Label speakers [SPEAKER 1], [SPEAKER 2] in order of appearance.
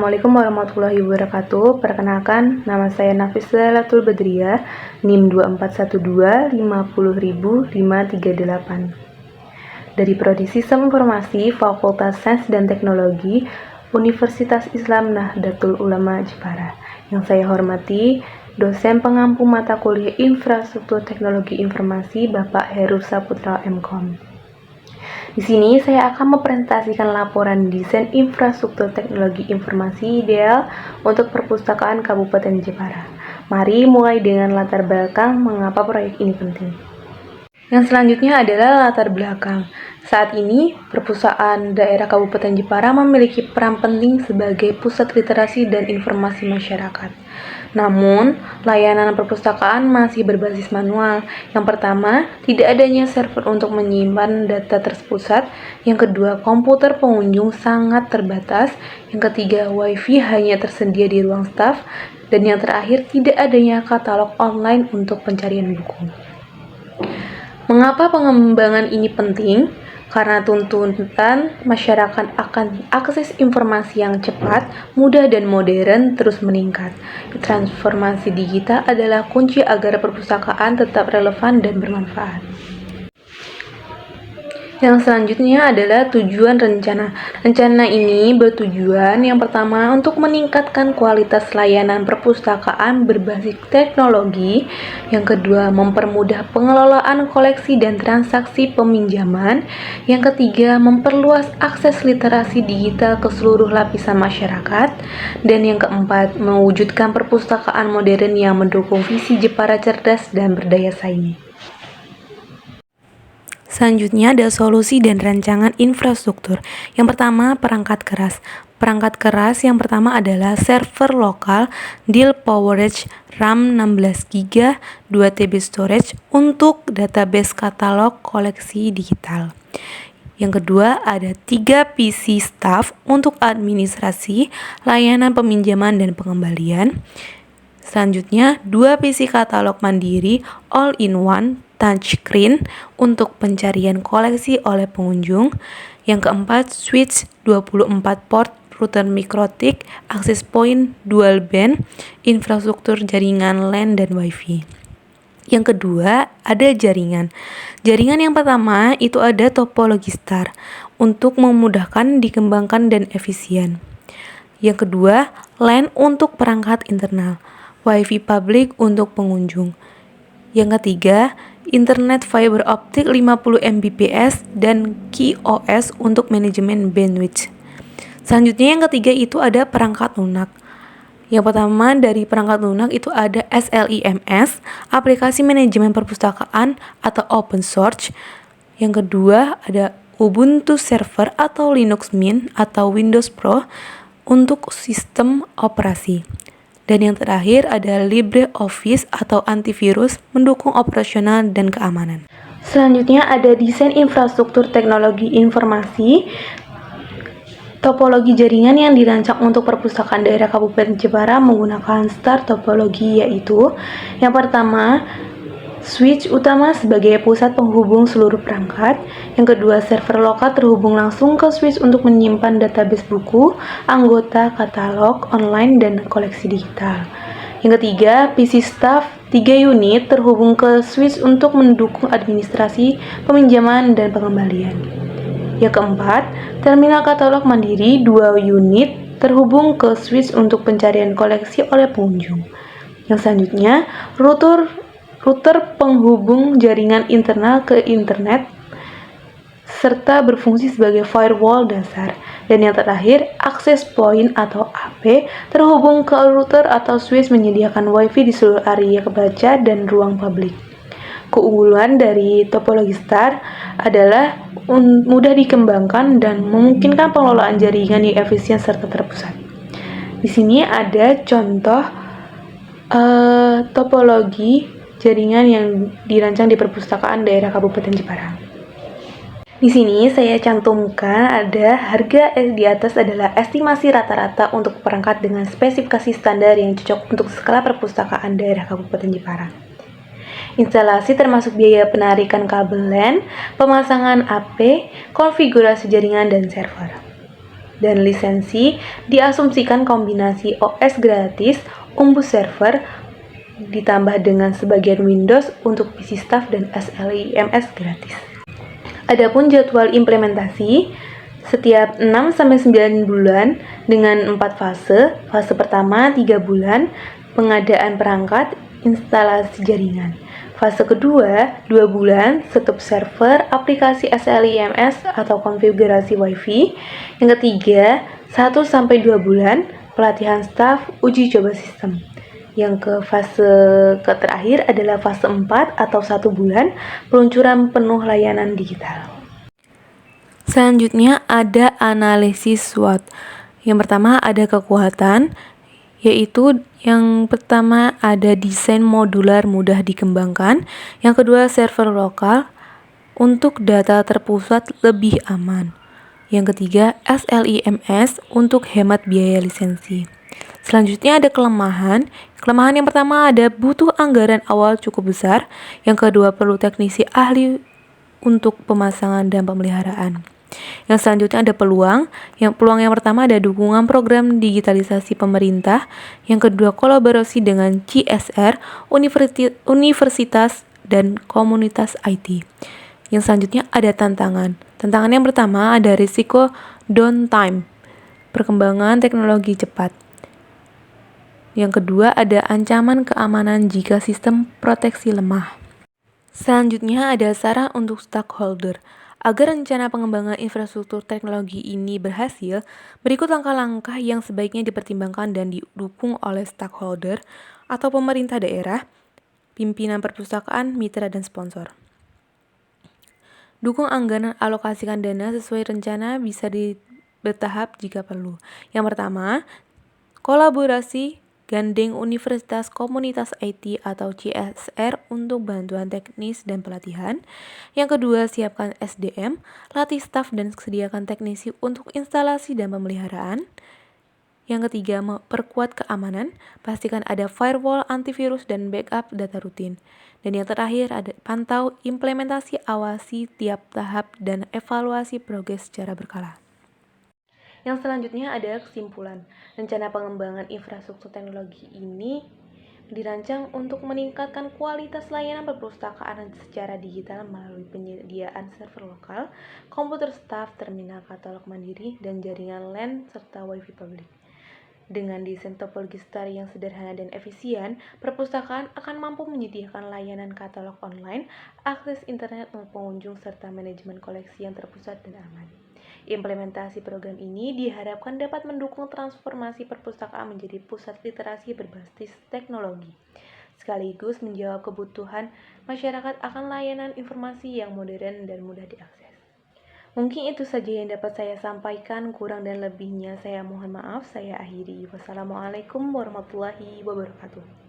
[SPEAKER 1] Assalamualaikum warahmatullahi wabarakatuh. Perkenalkan, nama saya Nafisa Latul Badriyah, NIM 2412500538. Dari Prodi Sistem Informasi, Fakultas Sains dan Teknologi, Universitas Islam Nahdlatul Ulama Jepara. Yang saya hormati, dosen pengampu mata kuliah Infrastruktur Teknologi Informasi, Bapak Heru Saputra MKom. Di sini saya akan mempresentasikan laporan desain infrastruktur teknologi informasi ideal untuk perpustakaan Kabupaten Jepara. Mari mulai dengan latar belakang mengapa proyek ini penting. Yang selanjutnya adalah latar belakang. Saat ini, perpustakaan daerah Kabupaten Jepara memiliki peran penting sebagai pusat literasi dan informasi masyarakat. Namun, layanan perpustakaan masih berbasis manual. Yang pertama, tidak adanya server untuk menyimpan data terpusat. Yang kedua, komputer pengunjung sangat terbatas. Yang ketiga, WiFi hanya tersedia di ruang staf. Dan yang terakhir, tidak adanya katalog online untuk pencarian buku. Mengapa pengembangan ini penting? Karena tuntutan masyarakat akan akses informasi yang cepat, mudah, dan modern terus meningkat. Transformasi digital adalah kunci agar perpustakaan tetap relevan dan bermanfaat. Yang selanjutnya adalah tujuan rencana. Rencana ini bertujuan yang pertama untuk meningkatkan kualitas layanan perpustakaan berbasis teknologi. Yang kedua, mempermudah pengelolaan koleksi dan transaksi peminjaman. Yang ketiga, memperluas akses literasi digital ke seluruh lapisan masyarakat. Dan yang keempat, mewujudkan perpustakaan modern yang mendukung visi Jepara cerdas dan berdaya saing. Selanjutnya ada solusi dan rancangan infrastruktur. Yang pertama, perangkat keras. Perangkat keras yang pertama adalah server lokal, Dell PowerEdge, RAM 16GB, 2TB storage untuk database katalog koleksi digital. Yang kedua, ada 3 PC staff untuk administrasi, layanan peminjaman dan pengembalian. Selanjutnya, 2 PC katalog mandiri all-in-one touchscreen untuk pencarian koleksi oleh pengunjung. Yang keempat, switch 24 port, router MikroTik, access point dual band, infrastruktur jaringan LAN dan WiFi. Yang kedua, ada jaringan. Jaringan yang pertama itu ada topologi star untuk memudahkan dikembangkan dan efisien. Yang kedua, LAN untuk perangkat internal, WiFi public untuk pengunjung. Yang ketiga, internet fiber optik 50 Mbps dan QoS untuk manajemen bandwidth. Selanjutnya yang ketiga itu ada perangkat lunak. Yang pertama dari perangkat lunak itu ada SLIMS, aplikasi manajemen perpustakaan atau open source. Yang kedua ada Ubuntu Server atau Linux Mint atau Windows Pro untuk sistem operasi. Dan yang terakhir ada LibreOffice atau antivirus mendukung operasional dan keamanan. Selanjutnya ada desain infrastruktur teknologi informasi. Topologi jaringan yang dirancang untuk perpustakaan daerah Kabupaten Jepara menggunakan star topologi, yaitu yang pertama, switch utama sebagai pusat penghubung seluruh perangkat. Yang kedua, server lokal terhubung langsung ke switch untuk menyimpan database buku, anggota, katalog, online, dan koleksi digital. Yang ketiga, PC staff 3 unit terhubung ke switch untuk mendukung administrasi, peminjaman, dan pengembalian. Yang keempat, terminal katalog mandiri 2 unit terhubung ke switch untuk pencarian koleksi oleh pengunjung. Yang selanjutnya, router penghubung jaringan internal ke internet serta berfungsi sebagai firewall dasar. Dan yang terakhir, access point atau AP terhubung ke router atau switch menyediakan WiFi di seluruh area kebaca dan ruang publik. Keunggulan dari topologi star adalah mudah dikembangkan dan memungkinkan pengelolaan jaringan yang efisien serta terpusat. Di sini ada contoh topologi jaringan yang dirancang di perpustakaan daerah Kabupaten Jepara. Di sini saya cantumkan ada harga di atas adalah estimasi rata-rata untuk perangkat dengan spesifikasi standar yang cocok untuk skala perpustakaan daerah Kabupaten Jepara. Instalasi termasuk biaya penarikan kabel LAN, pemasangan AP, konfigurasi jaringan dan server. dan lisensi diasumsikan kombinasi OS gratis, Umbus server, ditambah dengan sebagian Windows untuk PC staff dan SLIMS gratis. Adapun jadwal implementasi, setiap 6-9 bulan dengan 4 fase. Fase pertama 3 bulan, pengadaan perangkat, instalasi jaringan. Fase kedua 2 bulan, setup server, aplikasi SLIMS atau konfigurasi WiFi. Yang ketiga 1-2 bulan, pelatihan staf, uji coba sistem. Yang fase terakhir adalah fase 4 atau 1 bulan, peluncuran penuh layanan digital. Selanjutnya ada analisis SWOT. Yang pertama ada kekuatan, yaitu yang pertama ada desain modular mudah dikembangkan. Yang kedua server lokal untuk data terpusat lebih aman. Yang ketiga SLIMS untuk hemat biaya lisensi. Selanjutnya ada kelemahan. Kelemahan yang pertama ada butuh anggaran awal cukup besar. Yang kedua perlu teknisi ahli untuk pemasangan dan pemeliharaan. Yang selanjutnya ada peluang. Peluang yang pertama ada dukungan program digitalisasi pemerintah. Yang kedua kolaborasi dengan CSR, universitas dan komunitas IT. Yang selanjutnya ada tantangan. Tantangan yang pertama ada risiko downtime, perkembangan teknologi cepat. Yang kedua ada ancaman keamanan jika sistem proteksi lemah. Selanjutnya ada saran untuk stakeholder. Agar rencana pengembangan infrastruktur teknologi ini berhasil, berikut langkah-langkah yang sebaiknya dipertimbangkan dan didukung oleh stakeholder atau pemerintah daerah, pimpinan perpustakaan, mitra, dan sponsor. Dukung anggaran, alokasikan dana sesuai rencana, bisa bertahap jika perlu. Yang pertama, kolaborasi gandeng universitas komunitas IT atau CSR untuk bantuan teknis dan pelatihan. Yang kedua, siapkan SDM, latih staf dan sediakan teknisi untuk instalasi dan pemeliharaan. Yang ketiga, perkuat keamanan, pastikan ada firewall, antivirus, dan backup data rutin. Dan yang terakhir, ada pantau implementasi, awasi tiap tahap, dan evaluasi progres secara berkala. Yang selanjutnya ada kesimpulan. Rencana pengembangan infrastruktur teknologi ini dirancang untuk meningkatkan kualitas layanan perpustakaan secara digital melalui penyediaan server lokal, komputer staf, terminal katalog mandiri, dan jaringan LAN serta WiFi publik. Dengan desain topologi STAR yang sederhana dan efisien, perpustakaan akan mampu menyediakan layanan katalog online, akses internet untuk pengunjung, serta manajemen koleksi yang terpusat dan aman. Implementasi program ini diharapkan dapat mendukung transformasi perpustakaan menjadi pusat literasi berbasis teknologi, sekaligus menjawab kebutuhan masyarakat akan layanan informasi yang modern dan mudah diakses. Mungkin itu saja yang dapat saya sampaikan, kurang dan lebihnya saya mohon maaf, saya akhiri. Wassalamualaikum warahmatullahi wabarakatuh.